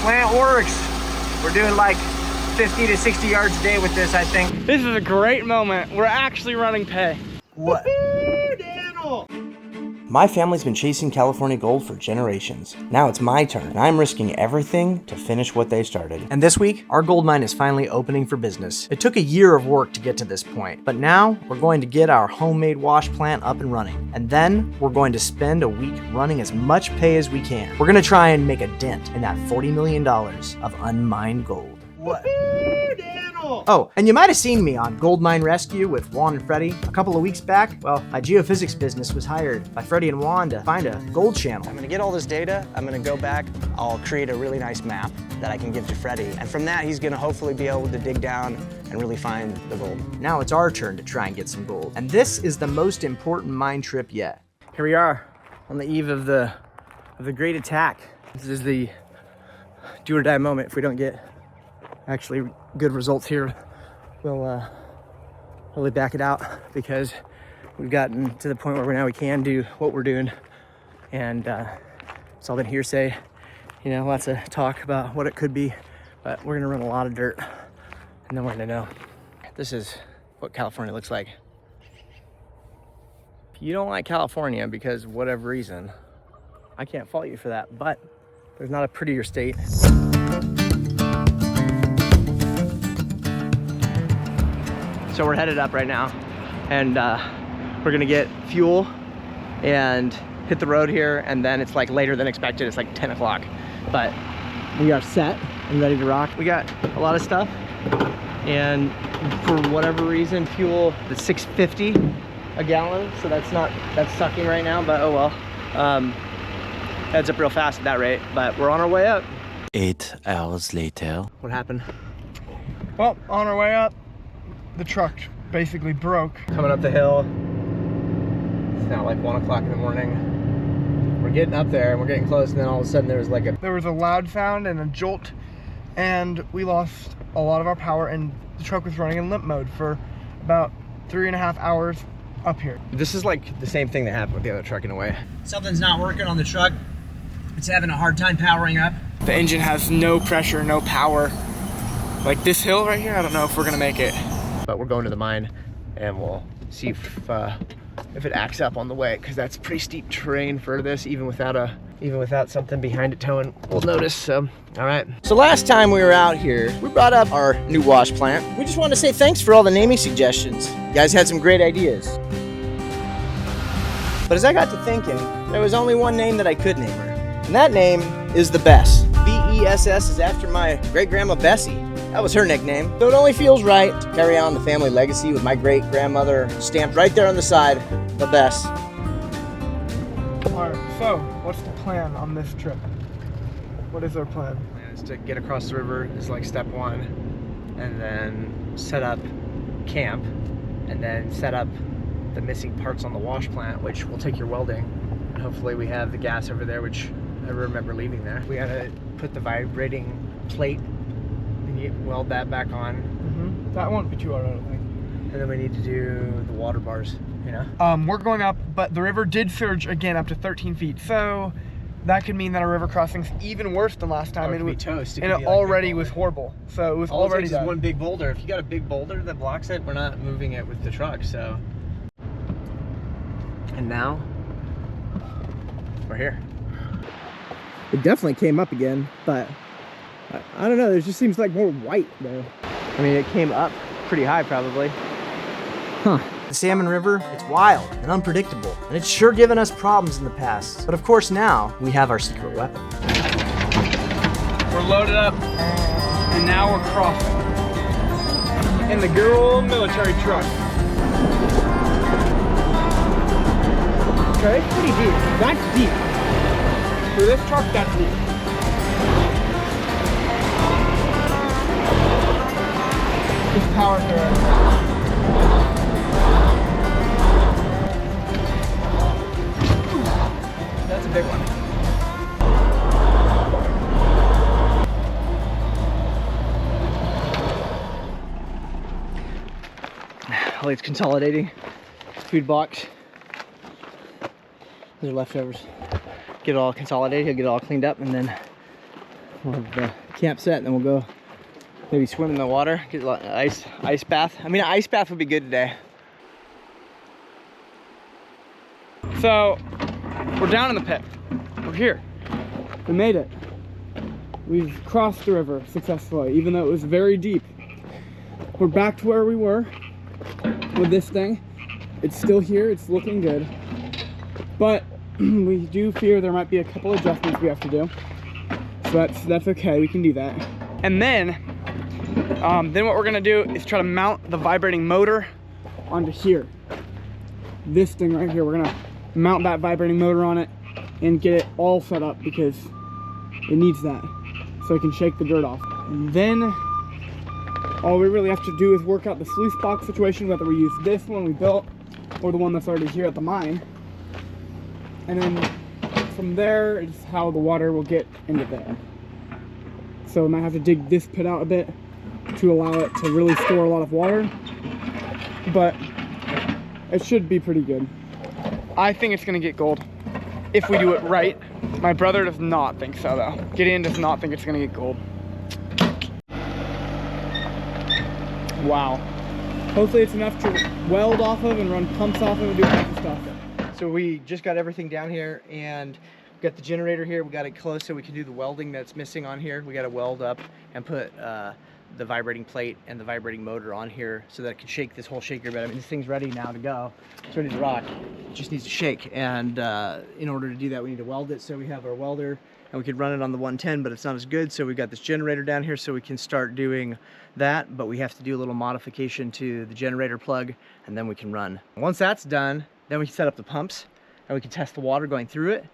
plant works. We're doing like 50 to 60 yards a day with this, I think. This is a great moment. We're actually running pay. What? My family's been chasing California gold for generations. Now it's my turn, and I'm risking everything to finish what they started. And this week, our gold mine is finally opening for business. It took a year of work to get to this point, but now we're going to get our homemade wash plant up and running. And then we're going to spend a week running as much pay as we can. We're gonna try and make a dent in that $40 million of unmined gold. What? Oh, and you might have seen me on Gold Mine Rescue with Juan and Freddie a couple of weeks back. Well, my geophysics business was hired by Freddie and Juan to find a gold channel. I'm gonna get all this data, I'm gonna go back, I'll create a really nice map that I can give to Freddie. And from that, he's gonna hopefully be able to dig down and really find the gold. Now it's our turn to try and get some gold. And this is the most important mine trip yet. Here we are on the eve of the great attack. This is the do or die moment. If we don't get actually good results here, we'll really back it out, because we've gotten to the point where now we can do what we're doing, and it's all been hearsay, you know, lots of talk about what it could be, but we're gonna run a lot of dirt and then we're gonna know. This is what California looks like. If you don't like California because of whatever reason, I can't fault you for that, but there's not a prettier state. So we're headed up right now, and we're gonna get fuel and hit the road here, and then it's like later than expected. It's like 10 o'clock, but we are set and ready to rock. We got a lot of stuff, and for whatever reason, fuel is $6.50 a gallon, so that's sucking right now, but oh well. Heads up real fast at that rate, but we're on our way up. 8 hours later. What happened? Well, on our way up, the truck basically broke. Coming up the hill. It's now like 1 o'clock in the morning. We're getting up there and we're getting close, and then all of a sudden there was a loud sound and a jolt, and we lost a lot of our power, and the truck was running in limp mode for about 3.5 hours up here. This is like the same thing that happened with the other truck in a way. Something's not working on the truck. It's having a hard time powering up. The engine has no pressure, no power. Like this hill right here, I don't know if we're gonna make it. But we're going to the mine, and we'll see if it acts up on the way, because that's pretty steep terrain for this, even without something behind it towing. We'll notice. So, all right. So last time we were out here, we brought up our new wash plant. We just wanted to say thanks for all the naming suggestions. You guys had some great ideas. But as I got to thinking, there was only one name that I could name her. And that name is the Bess. B-E-S-S is after my great-grandma Bessie. That was her nickname. So it only feels right to carry on the family legacy with my great-grandmother stamped right there on the side, the Bess. All right, so what's the plan on this trip? What is our plan? Plan is to get across the river is like step one, and then set up camp, and then set up the missing parts on the wash plant, which will take your welding. And hopefully we have the gas over there, which I remember leaving there. We gotta put the vibrating plate and you weld that back on. Mm-hmm. That won't be too hard, I don't think. And then we need to do the water bars, you know? We're going up, but the river did surge again up to 13 feet. So that could mean that our river crossing's even worse than last time. It could be toast. And it already was horrible. So it was all already it takes is one big boulder. If you got a big boulder that blocks it, we're not moving it with the truck, so. And now, we're here. It definitely came up again, but I don't know, there just seems like more white though. I mean, it came up pretty high probably. Huh. The Salmon River, it's wild and unpredictable, and it's sure given us problems in the past. But of course now, we have our secret weapon. We're loaded up, and now we're crossing. In the good old military truck. Okay, it's pretty deep. That's deep. For this truck, that's deep. Just power through it. That's a big one. Well, it's consolidating. Food box. Those are leftovers. Get it all consolidated, he'll get it all cleaned up, and then We'll have the camp set, and then we'll go maybe swim in the water, get a lot of ice bath. I mean, an ice bath would be good today. So, we're down in the pit. We're here. We made it. We've crossed the river successfully, even though it was very deep. We're back to where we were with this thing. It's still here, it's looking good. But we do fear there might be a couple adjustments we have to do. So that's okay, we can do that. And then what we're gonna do is try to mount the vibrating motor onto here. This thing right here, we're gonna mount that vibrating motor on it and get it all set up because it needs that so it can shake the dirt off. And then all we really have to do is work out the sluice box situation, whether we use this one we built or the one that's already here at the mine. And then from there is how the water will get into there. So we might have to dig this pit out a bit to allow it to really store a lot of water, but it should be pretty good. I think it's gonna get gold if we do it right. My brother does not think so though. Gideon does not think it's gonna get gold. Wow. Hopefully it's enough to weld off of and run pumps off of and do a bunch of stuff. So we just got everything down here, and we got the generator here. We got it close so we can do the welding that's missing on here. We got to weld up and put the vibrating plate and the vibrating motor on here so that it can shake this whole shaker bed. I mean, this thing's ready now to go. It's ready to rock. It just needs to shake. And in order to do that, we need to weld it. So we have our welder, and we could run it on the 110, but it's not as good. So we got this generator down here so we can start doing that, but we have to do a little modification to the generator plug, and then we can run. Once that's done, then we can set up the pumps, and we can test the water going through it,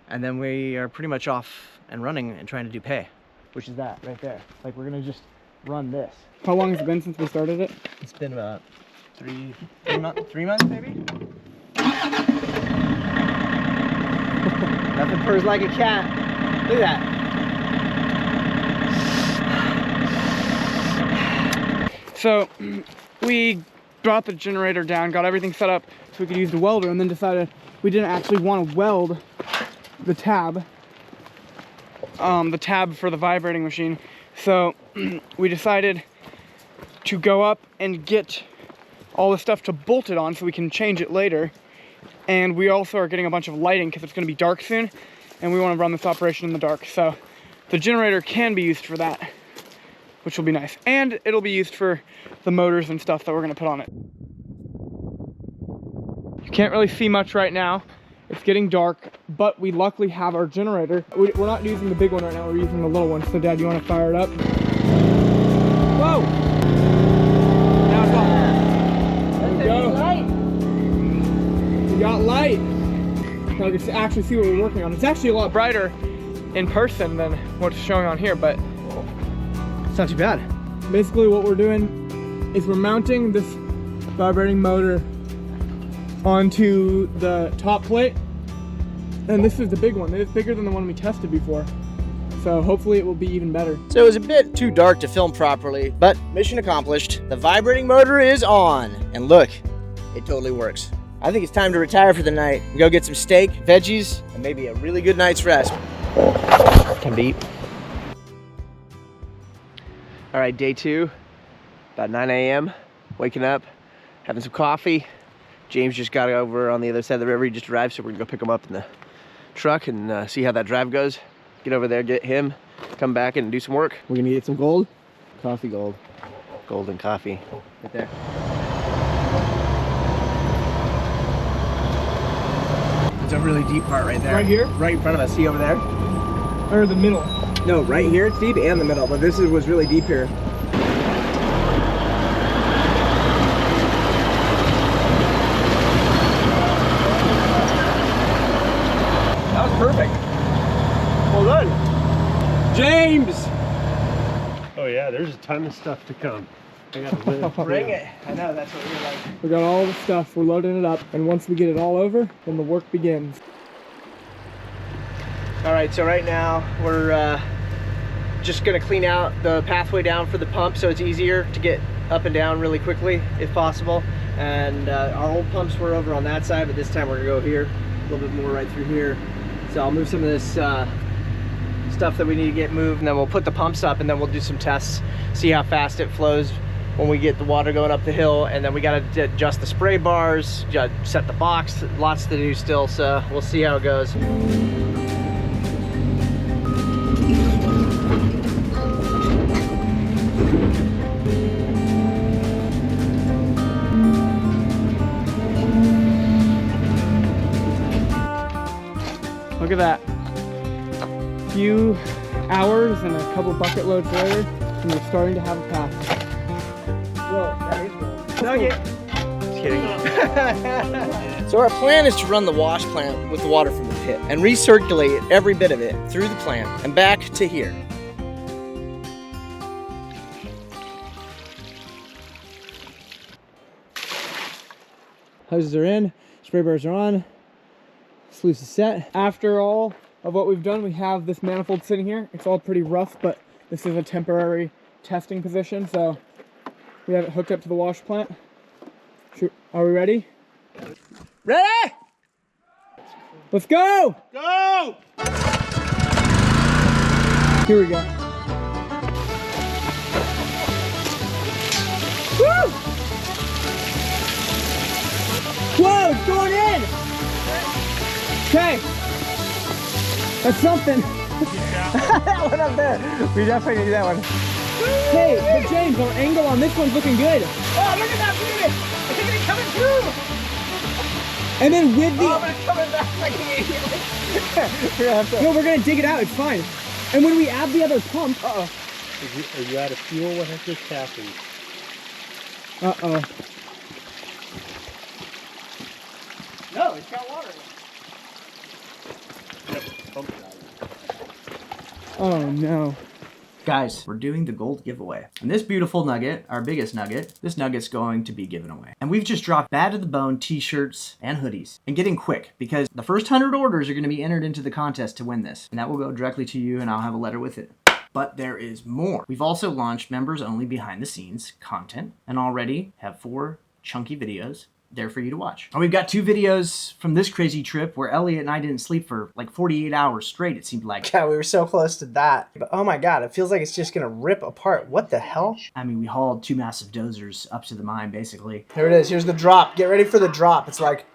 and then we are pretty much off and running and trying to do pay, which is that right there. Like, we're gonna just run this. How long has it been since we started it? It's been about 3 months maybe? Nothing purrs like a cat. Look at that. So we brought the generator down, got everything set up so we could use the welder, and then decided we didn't actually want to weld the tab for the vibrating machine. So we decided to go up and get all the stuff to bolt it on so we can change it later. And we also are getting a bunch of lighting because it's going to be dark soon, and we want to run this operation in the dark. So the generator can be used for that, which will be nice. And it'll be used for the motors and stuff that we're going to put on it. You can't really see much right now. It's getting dark, but we luckily have our generator. We're not using the big one right now, we're using the little one. So Dad, you want to fire it up? Whoa! Now it's on. There we go. We got light. Now we can actually see what we're working on. It's actually a lot brighter in person than what's showing on here, but It's not too bad. basically what we're doing is we're mounting this vibrating motor onto the top plate, and this is the big one. It's bigger than the one we tested before, so hopefully it will be even better. So it was a bit too dark to film properly, but mission accomplished. The vibrating motor is on, and look, it totally works. I think it's time to retire for the night and go get some steak, veggies, and maybe a really good night's rest. Time to eat. All right, day 2, about 9 a.m., waking up, having some coffee. James just got over on the other side of the river. He just arrived, so we're gonna go pick him up in the truck and see how that drive goes. Get over there, get him, come back and do some work. We're gonna get some gold. Coffee gold. Gold and coffee. Right there. It's a really deep part right there. Right here? Right in front of us. See over there? Or the middle? No, right here it's deep, and the middle, but this was really deep here. That was perfect. Well done. James! Oh yeah, there's a ton of stuff to come. I gotta live. Bring it. I know, that's what we're like. We got all the stuff, we're loading it up, and once we get it all over, then the work begins. All right, so right now we're just gonna clean out the pathway down for the pump so it's easier to get up and down really quickly if possible. And our old pumps were over on that side, but this time we're gonna go here, a little bit more right through here. So I'll move some of this stuff that we need to get moved, and then we'll put the pumps up, and then we'll do some tests, see how fast it flows when we get the water going up the hill. And then we got to adjust the spray bars, set the box, lots to do still, so we'll see how it goes. Look at that. Few hours and a couple bucket loads later, and we're starting to have a path. Whoa, that is cool. Nugget. Just kidding. So our plan is to run the wash plant with the water from the pit and recirculate every bit of it through the plant and back to here. Hoses are in, spray bars are on, sluice is set. After all of what we've done, we have this manifold sitting here. It's all pretty rough, but this is a temporary testing position, so we have it hooked up to the wash plant. Are we ready? Ready? Let's go! Go! Here we go. Woo! Whoa, it's going in! Okay. That's something. That one up there. We definitely need that one. Hey, but James, our angle on this one's looking good. Oh, look at that beauty! I think it's coming through! And then with the... Oh, but it's coming back like immediately. No, we're gonna dig it out, it's fine. And when we add the other pump... Are you out of fuel? What has just happened? Uh-oh. No, it's got water in it. Yep, pump died. Oh, no. Guys, we're doing the gold giveaway. And this beautiful nugget, our biggest nugget, this nugget's going to be given away. And we've just dropped Bad to the Bone t-shirts and hoodies. And getting quick, because the first 100 orders are going to be entered into the contest to win this. And that will go directly to you, and I'll have a letter with it. But there is more. We've also launched members only behind the scenes content, and already have 4 chunky videos there for you to watch. And we've got 2 videos from this crazy trip where Elliot and I didn't sleep for like 48 hours straight, it seemed like. Yeah, we were so close to that. But oh my God, it feels like it's just gonna rip apart. What the hell? I mean, we hauled 2 massive dozers up to the mine, basically. Here it is. Here's the drop. Get ready for the drop. It's like,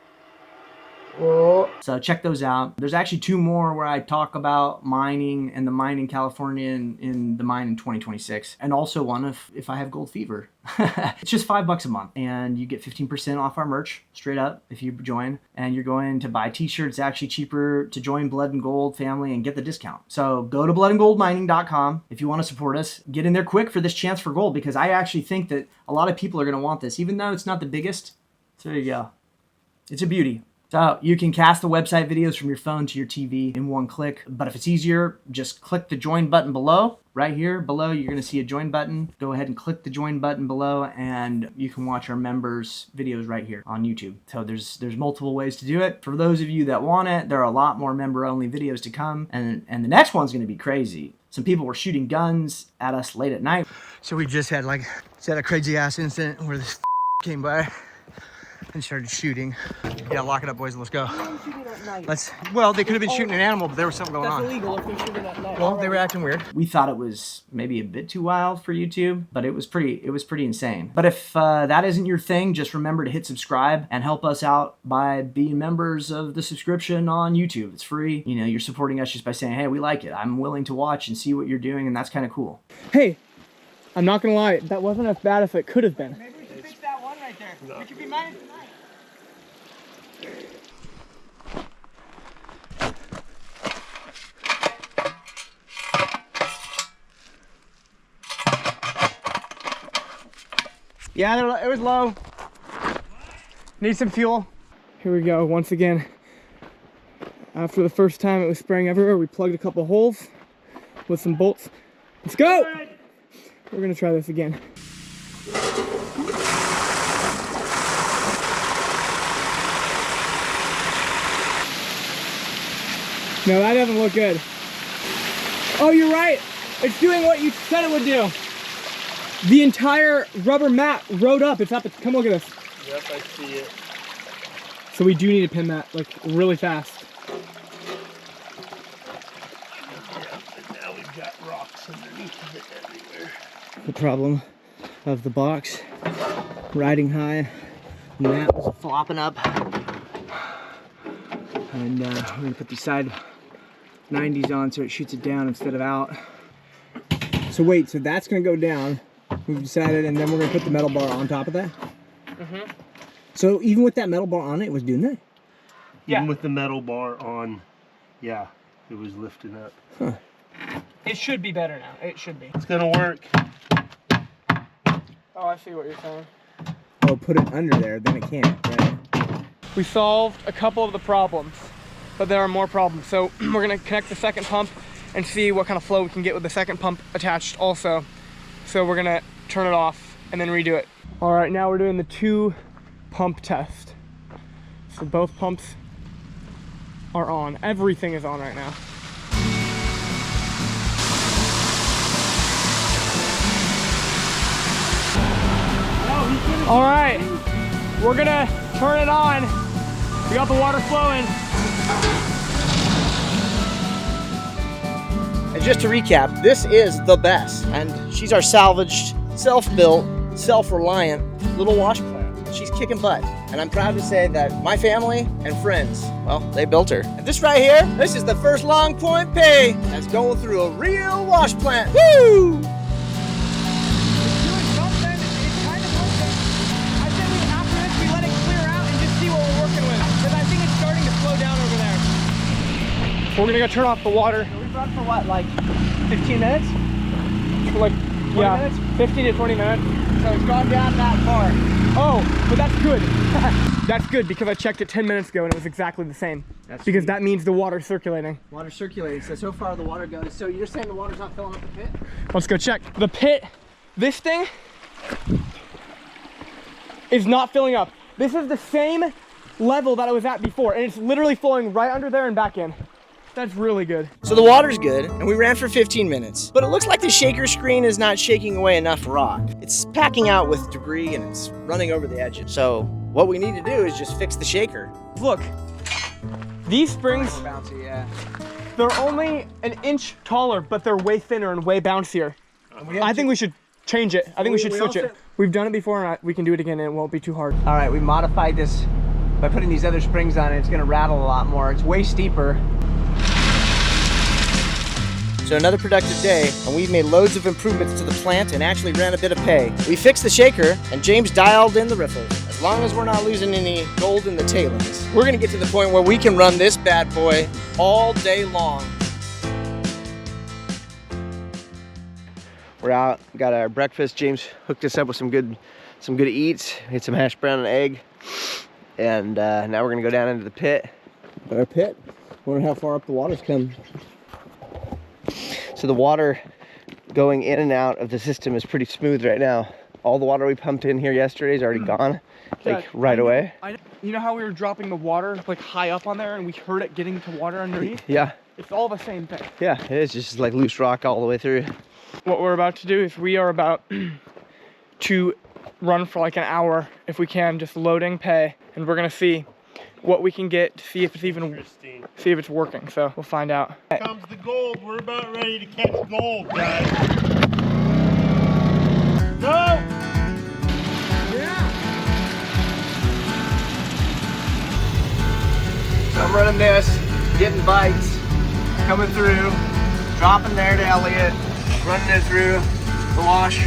whoa. So check those out. There's actually 2 more where I talk about mining and the mine in California and in the mine in 2026. And also one if I have gold fever. It's just $5 a month. And you get 15% off our merch straight up if you join. And you're going to buy t-shirts. It's actually cheaper to join Blood and Gold family and get the discount. So go to bloodandgoldmining.com if you want to support us. Get in there quick for this chance for gold, because I actually think that a lot of people are going to want this, even though it's not the biggest. So there you go. It's a beauty. So you can cast the website videos from your phone to your TV in one click. But if it's easier, just click the join button below. Right here below, you're going to see a join button. Go ahead and click the join button below, and you can watch our members' videos right here on YouTube. So there's multiple ways to do it. For those of you that want it, there are a lot more member-only videos to come. And the next one's going to be crazy. Some people were shooting guns at us late at night. So we just had a crazy ass incident where this came by and started shooting. Yeah, lock it up, boys, and let's go. Well, they could have been shooting an animal, but there was something going on. That's illegal if they're shooting at night. Well, they were acting weird. We thought it was maybe a bit too wild for YouTube, but it was pretty insane. But if that isn't your thing, just remember to hit subscribe and help us out by being members of the subscription on YouTube. It's free. You know, you're supporting us just by saying, hey, we like it. I'm willing to watch and see what you're doing, and that's kind of cool. Hey, I'm not gonna lie, that wasn't as bad as it could have been. Maybe we should fix that one right there. No. We could be mining tonight. Yeah, it was low. Need some fuel. Here we go, once again. After the first time it was spraying everywhere, we plugged a couple holes with some bolts. Let's go! We're gonna try this again. No, that doesn't look good. Oh, you're right. It's doing what you said it would do. The entire rubber mat rode up. It's up. Come look at this. Yep, I see it. So we do need to pin that like really fast. The problem of the box riding high, and that was flopping up. And we're gonna put these side 90s on so it shoots it down instead of out. So wait, so that's gonna go down, we've decided, and then we're gonna put the metal bar on top of that? Mm-hmm. So even with that metal bar on it, it was doing that? Even with the metal bar on, yeah, it was lifting up. Huh. It should be better now. It should be. It's gonna work. Oh, I see what you're saying. Oh, put it under there, then it can't, right? We solved a couple of the problems, but there are more problems. So we're gonna connect the second pump and see what kind of flow we can get with the second pump attached also. So we're gonna turn it off and then redo it. All right, now we're doing the 2 pump test. So both pumps are on. Everything is on right now. All right, we're gonna turn it on. We got the water flowing. And just to recap, this is the best. And she's our salvaged, self-built, self-reliant little wash plant. She's kicking butt. And I'm proud to say that my family and friends, well, they built her. And this right here, this is the first Long Point pay that's going through a real wash plant. Woo! We're gonna go turn off the water. We've run for what, like 15 minutes? For like, yeah, minutes? 15 to 20 minutes. So it's gone down that far. Oh, but that's good. That's good because I checked it 10 minutes ago and it was exactly the same. That's because sweet. that means the water's circulating. Water circulating, so far the water goes. So you're saying the water's not filling up the pit? Let's go check. The pit, this thing is not filling up. This is the same level that I was at before and it's literally flowing right under there and back in. That's really good. So the water's good, and we ran for 15 minutes. But it looks like the shaker screen is not shaking away enough rock. It's packing out with debris and it's running over the edges. So what we need to do is just fix the shaker. Look, these springs, Bouncy, yeah. they're only an inch taller, but they're way thinner and way bouncier. I think we should change it. I think we should switch it. We've done it before and we can do it again and it won't be too hard. All right, we modified this by putting these other springs on it. It's gonna rattle a lot more. It's way steeper. So another productive day, and we've made loads of improvements to the plant and actually ran a bit of pay. We fixed the shaker, and James dialed in the riffles. As long as we're not losing any gold in the tailings, we're gonna get to the point where we can run this bad boy all day long. We're out, got our breakfast. James hooked us up with some good eats. Had some hash brown and egg. And now we're gonna go down into the pit. Our pit. Wonder how far up the water's come. So the water going in and out of the system is pretty smooth right now. All the water we pumped in here yesterday is already gone, like right away. You know how we were dropping the water like high up on there and we heard it getting to water underneath? Yeah, It's all the same thing. yeah, it is just like loose rock all the way through. What we're about to do is we are about to run for like an hour, if we can, just loading pay, and we're gonna see what we can get to see if it's even, see if it's working. So we'll find out. Here comes the gold. We're about ready to catch gold, guys. Go! So I'm running this, getting bites, coming through, dropping there to Elliot, running it through the wash.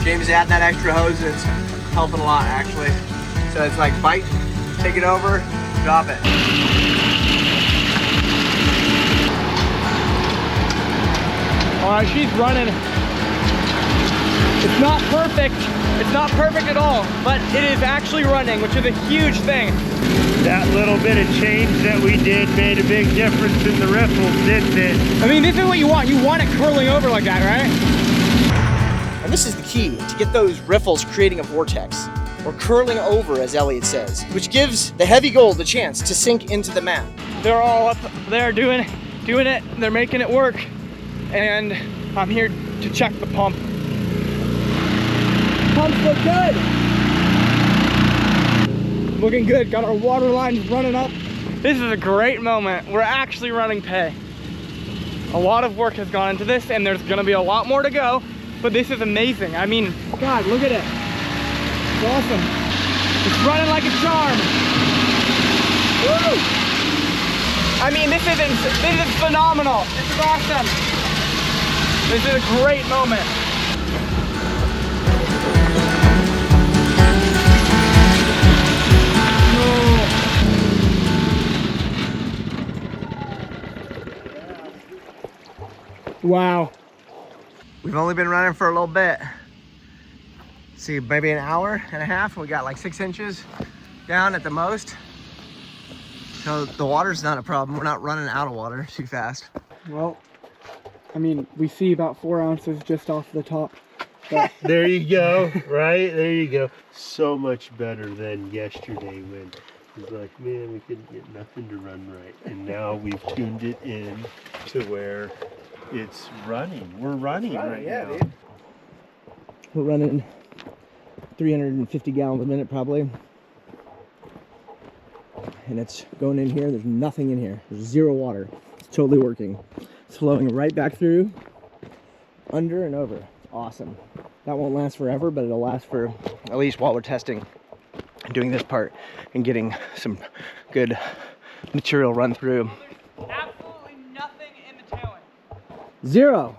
James is adding that extra hose and it's helping a lot actually. So it's like bite, take it over, drop it. All right, she's running. It's not perfect. It's not perfect at all, but it is actually running, which is a huge thing. That little bit of change that we did made a big difference in the riffles, didn't it? I mean, this is what you want. You want it curling over like that, right? And this is the key, to get those riffles creating a vortex, or curling over as Elliot says, which gives the heavy gold a chance to sink into the mat. They're all up there doing it. They're making it work. And I'm here to check the pump. Pumps look good. Looking good. Got our water lines running up. This is a great moment. We're actually running pay. A lot of work has gone into this, and there's gonna be a lot more to go, but this is amazing. I mean, God, look at it. It's awesome. It's running like a charm. Woo! I mean, this is phenomenal. This is awesome. This is a great moment. Wow. We've only been running for a little bit. See, maybe an hour and a half. We got like 6 inches down at the most. So the water's not a problem. We're not running out of water too fast. Well, I mean, we see about 4 ounces just off the top. There you go, right? There you go. So much better than yesterday when it was like, man, we couldn't get nothing to run right. And now we've tuned it in to where it's running. We're running right now. Dude. We're running 350 gallons a minute probably. And it's going in here. There's nothing in here. There's zero water. It's totally working. It's flowing right back through, under and over. Awesome. That won't last forever, but it'll last for at least while we're testing and doing this part and getting some good material run through. Absolutely nothing in the tailing. Zero.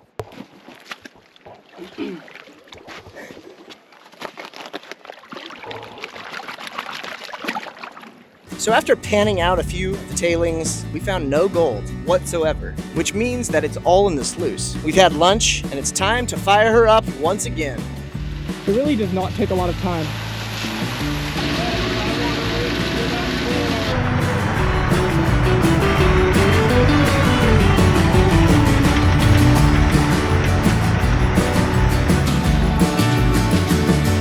So after panning out a few of the tailings, we found no gold whatsoever, which means that it's all in the sluice. We've had lunch, and it's time to fire her up once again. It really does not take a lot of time.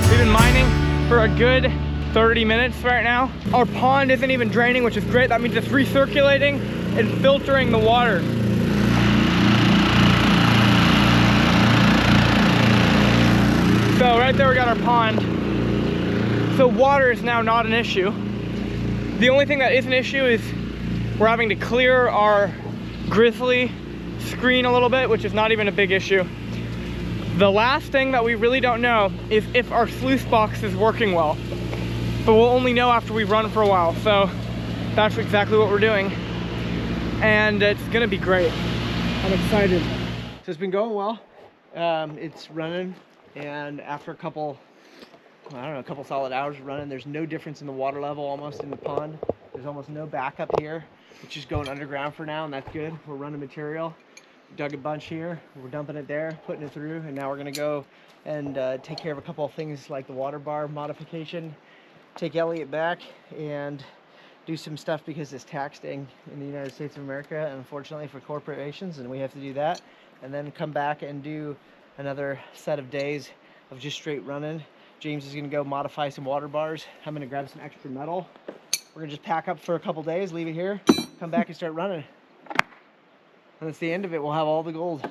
We've been mining for a good 30 minutes right now. Our pond isn't even draining, which is great. That means it's recirculating and filtering the water. So right there we got our pond. So water is now not an issue. The only thing that is an issue is we're having to clear our grizzly screen a little bit, which is not even a big issue. The last thing that we really don't know is if our sluice box is working well. But we'll only know after we run for a while. So that's exactly what we're doing. And it's gonna be great. I'm excited. So it's been going well. It's running, and after a couple solid hours of running, there's no difference in the water level almost in the pond. There's almost no backup here. It's just going underground for now, and that's good. We're running material. Dug a bunch here. We're dumping it there, putting it through, and now we're gonna go and take care of a couple of things like the water bar modification. Take Elliot back and do some stuff because it's taxing in the United States of America, and unfortunately for corporations, and we have to do that. And then come back and do another set of days of just straight running. James is gonna go modify some water bars. I'm gonna grab some extra metal. We're gonna just pack up for a couple days, leave it here, come back and start running. And that's the end of it. We'll have all the gold.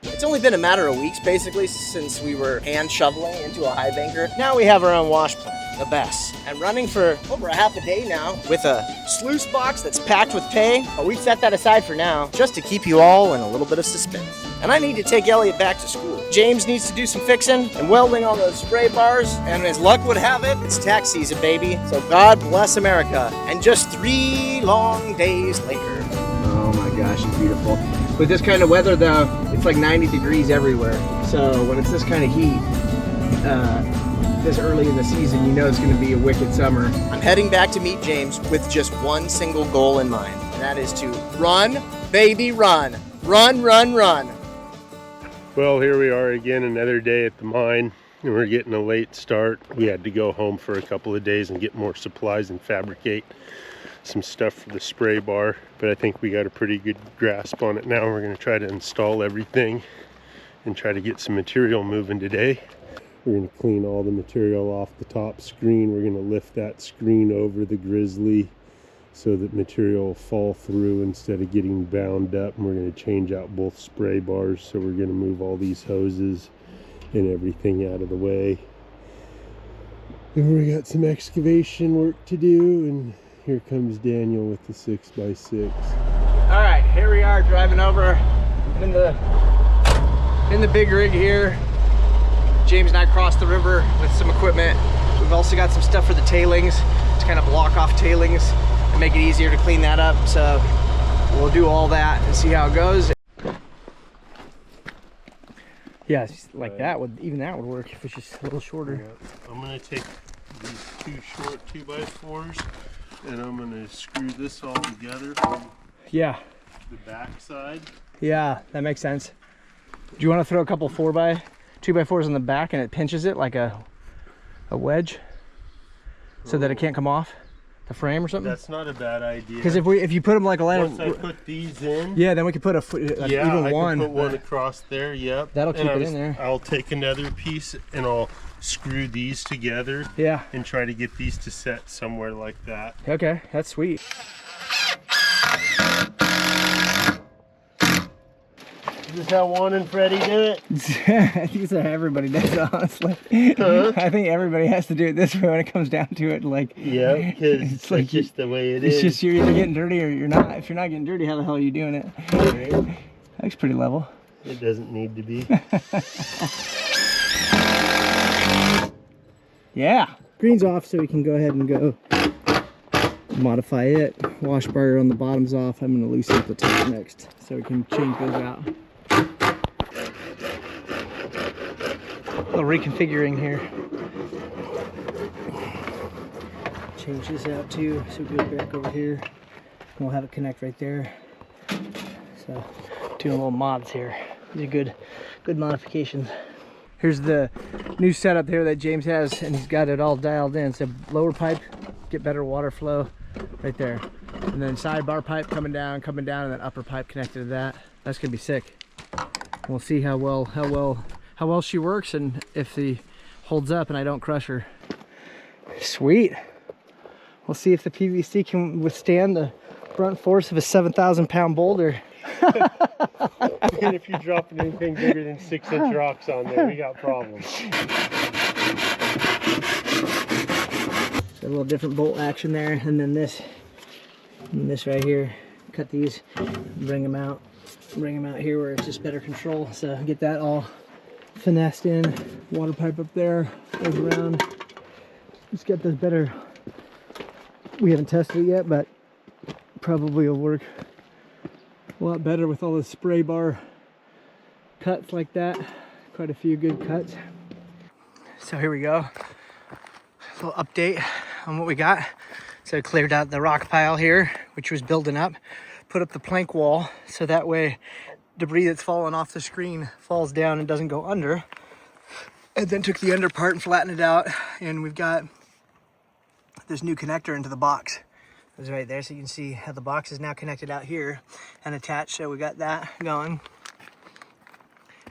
It's only been a matter of weeks, basically, since we were hand shoveling into a high banker. Now we have our own wash plant, the best. And running for over a half a day now with a sluice box that's packed with pay. But we've set that aside for now, just to keep you all in a little bit of suspense. And I need to take Elliot back to school. James needs to do some fixing and welding on those spray bars. And as luck would have it, it's tax season, baby. So God bless America. And just 3 long days later. Oh my gosh, it's beautiful. With this kind of weather though, it's like 90 degrees everywhere. So when it's this kind of heat, this early in the season, you know it's gonna be a wicked summer. I'm heading back to meet James with just one single goal in mind, and that is to run, baby, run. Run, run, run. Well, here we are again, another day at the mine, and we're getting a late start. We had to go home for a couple of days and get more supplies and fabricate some stuff for the spray bar, but I think we got a pretty good grasp on it now. We're going to try to install everything and try to get some material moving today. We're going to clean all the material off the top screen. We're going to lift that screen over the grizzly so that material will fall through instead of getting bound up, and we're going to change out both spray bars. So we're going to move all these hoses and everything out of the way. And we got some excavation work to do, and here comes Daniel with the 6x6. All right, here we are driving over in the big rig here. James and I crossed the river with some equipment. We've also got some stuff for the tailings to kind of block off tailings and make it easier to clean that up. So we'll do all that and see how it goes. Yeah, like that would, even that would work if it's just a little shorter. Yeah. I'm gonna take these 2 short 2x4s and I'm gonna screw this all together from Yeah. the back side. Yeah, that makes sense. Do you want to throw a couple 2x4s on the back and it pinches it like a wedge so that it can't come off the frame or something? That's not a bad idea. Because if you put them like a line, once I put these in, yeah, then we could put even I one. can put one across there. Yep. That'll keep it in there. I'll take another piece and I'll screw these together. Yeah. And try to get these to set somewhere like that. Okay, that's sweet. Is this how Juan and Freddie do it? I think it's how everybody does it, honestly. Huh? I think everybody has to do it this way when it comes down to it. Like, yeah, because it's like just the way it is. It's just you're either getting dirty or you're not. If you're not getting dirty, how the hell are you doing it? Right. That looks pretty level. It doesn't need to be. Yeah. Green's off, so we can go ahead and go modify it. Wash bar on the bottom's off. I'm going to loosen up the top next, so we can change those out. A little reconfiguring here. Change this out too, so it goes back over here. And we'll have it connect right there. So, doing little mods here. These are good modifications. Here's the new setup here that James has, and he's got it all dialed in. So lower pipe, get better water flow right there. And then sidebar pipe coming down, and then upper pipe connected to that. That's gonna be sick. We'll see how well she works and if she holds up and I don't crush her. Sweet. We'll see if the PVC can withstand the brunt force of a 7,000-pound boulder. And if you're dropping anything bigger than 6-inch rocks on there, we got problems. A little different bolt action there, and then this right here. Cut these, bring them out here where it's just better control. So get that all finessed in. Water pipe up there, goes around. Just get this better. We haven't tested it yet, but probably will work a lot better with all the spray bar cuts like that. Quite a few good cuts. So here we go. A little update on what we got. So I cleared out the rock pile here, which was building up. Put up the plank wall so that way debris that's falling off the screen falls down and doesn't go under. And then took the under part and flattened it out. And we've got this new connector into the box. It's right there, so you can see how the box is now connected out here and attached. So we got that going.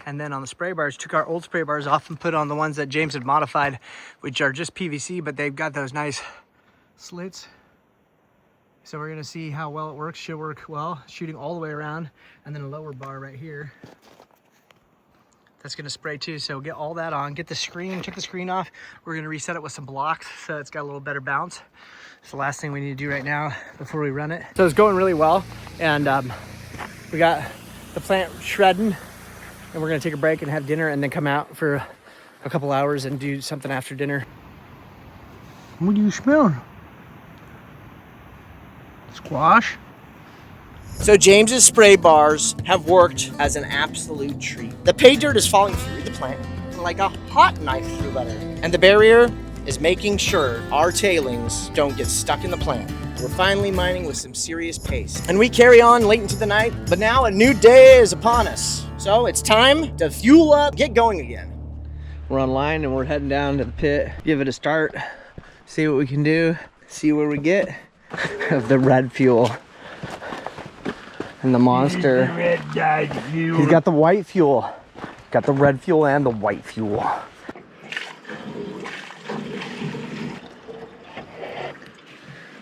And then on the spray bars, took our old spray bars off and put on the ones that James had modified, which are just PVC, but they've got those nice slits. So we're gonna see how well it works. Should work well, shooting all the way around. And then a lower bar right here. That's gonna spray too, so get all that on. Get the screen, took the screen off. We're gonna reset it with some blocks so it's got a little better bounce. It's the last thing we need to do right now before we run it. So it's going really well, and we got the plant shredding, and we're gonna take a break and have dinner and then come out for a couple hours and do something after dinner. What do you smell? Squash? So James's spray bars have worked as an absolute treat. The pay dirt is falling through the plant like a hot knife through butter. And the barrier is making sure our tailings don't get stuck in the plant. We're finally mining with some serious pace. And we carry on late into the night, but now a new day is upon us. So it's time to fuel up, get going again. We're online and we're heading down to the pit, give it a start, see what we can do, see where we get of the red fuel. And the monster, the red dyed fuel. He's got the white fuel. Got the red fuel and the white fuel.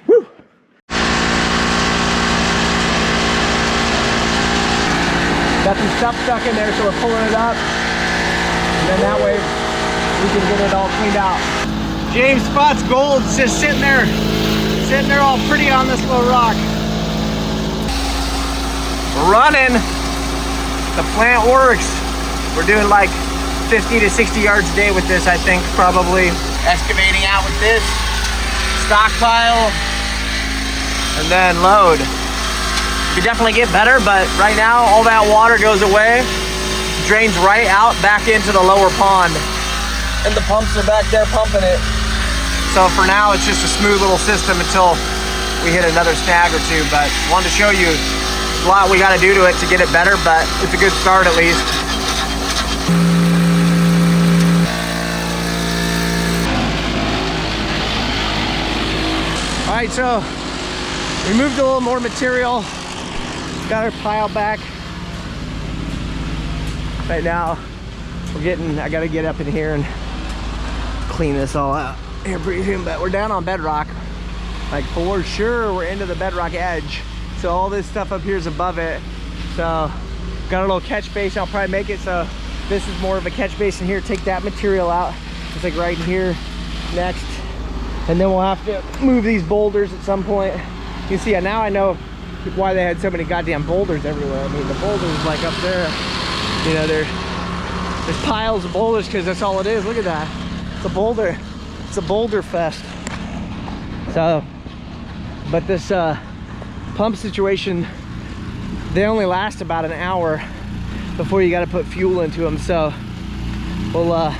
Woo! Got some stuff stuck in there, so we're pulling it up. And then that way we can get it all cleaned out. James spots gold just sitting there all pretty on this little rock. Running. The plant works. We're doing like 50 to 60 yards a day with this, I think, probably. Excavating out with this, stockpile, and then load. You could definitely get better, but right now all that water goes away, drains right out back into the lower pond, and the pumps are back there pumping it. So for now it's just a smooth little system until we hit another snag or two, but wanted to show you a lot we got to do to it to get it better, but it's a good start at least. All right, so we moved a little more material, got our pile back. Right now, I gotta get up in here and clean this all out. Here, pretty soon, but we're down on bedrock. Like for sure, we're into the bedrock edge. So all this stuff up here is above it. So got a little catch basin. I'll probably make it so this is more of a catch basin here. Take that material out. It's like right in here next. And then we'll have to move these boulders at some point. You can see now I know why they had so many goddamn boulders everywhere. I mean, the boulders like up there, you know, there's piles of boulders because that's all it is. Look at that. It's a boulder. It's a boulder fest. So, but this pump situation, they only last about an hour before you got to put fuel into them. So we'll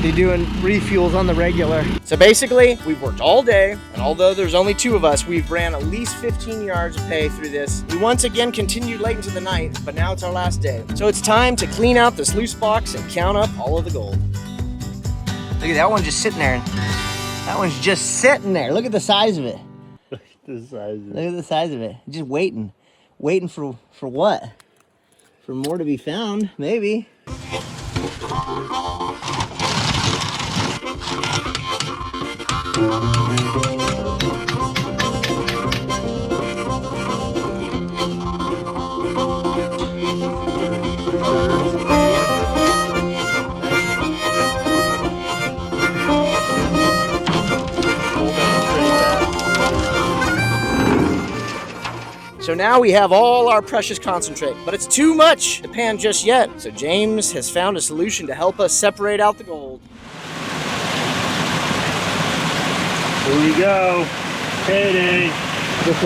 be doing refuels on the regular. So basically, we've worked all day, and although there's only 2 of us, we've ran at least 15 yards of pay through this. We once again continued late into the night, but now it's our last day. So it's time to clean out this loose box and count up all of the gold. Look at that one just sitting there. That one's just sitting there. Look at the size of it. Look at the size of it. Look at the size of it. Just waiting. Waiting for what? For more to be found, maybe. So now we have all our precious concentrate, but it's too much to pan just yet. So James has found a solution to help us separate out the gold. Here we go. Payday. Look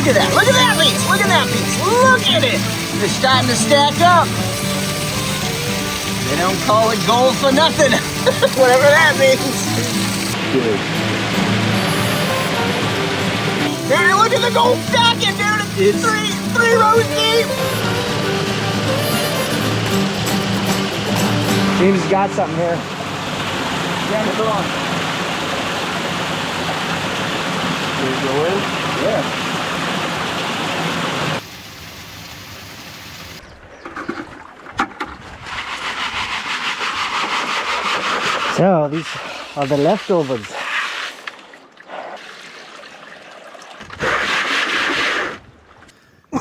at that. Look at that piece. Look at that piece. Look at it. It's starting to stack up. They don't call it gold for nothing. Whatever that means. Good. Man, look at the gold stacking, dude. It's three rows deep. James has got something here. Yeah, it's on. Can we go in? Yeah. So these are the leftovers. What?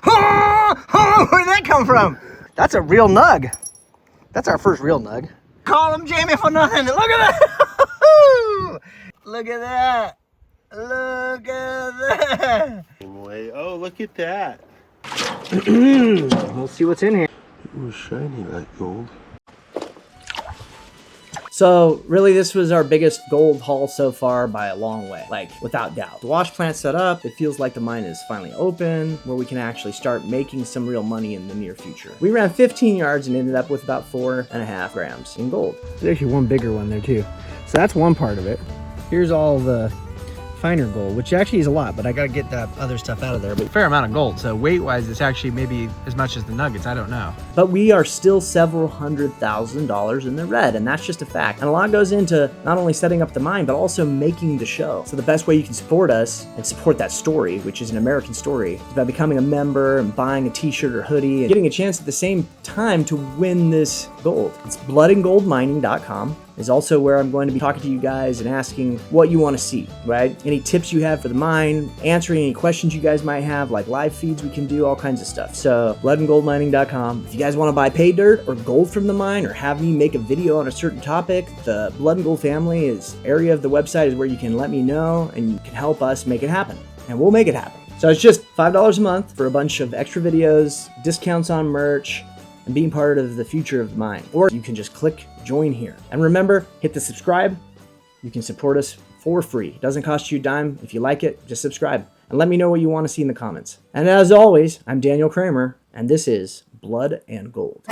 Oh, where'd that come from? That's a real nug. That's our first real nug. Call him Jamie for nothing. Look at that. Look at that. Look at that. Oh, look at that. We'll see what's in here. It was shiny like gold. So really this was our biggest gold haul so far by a long way, like without doubt. The wash plant set up, it feels like the mine is finally open, where we can actually start making some real money in the near future. We ran 15 yards and ended up with about 4.5 grams in gold. There's actually one bigger one there too. So that's one part of it. Here's all the finer gold, which actually is a lot, but I gotta get that other stuff out of there. But Fair amount of gold, so weight-wise, it's actually maybe as much as the nuggets, I don't know. But we are still several $100,000 in the red, and that's just a fact. And a lot goes into not only setting up the mine, but also making the show. So the best way you can support us and support that story, which is an American story, is by becoming a member and buying a t-shirt or hoodie and getting a chance at the same time to win this gold. It's bloodandgoldmining.com. is also where I'm going to be talking to you guys and asking what you want to see, right? Any tips you have for the mine, answering any questions you guys might have, like live feeds we can do, all kinds of stuff. So bloodandgoldmining.com. If you guys want to buy pay dirt or gold from the mine or have me make a video on a certain topic, the Blood and Gold family area of the website is where you can let me know and you can help us make it happen. And we'll make it happen. So it's just $5 a month for a bunch of extra videos, discounts on merch, and being part of the future of the mine. Or you can just click join here. And remember, hit the subscribe. You can support us for free. It doesn't cost you a dime. If you like it, just subscribe and let me know what you want to see in the comments. And as always, I'm Daniel Kramer, and this is Blood and Gold.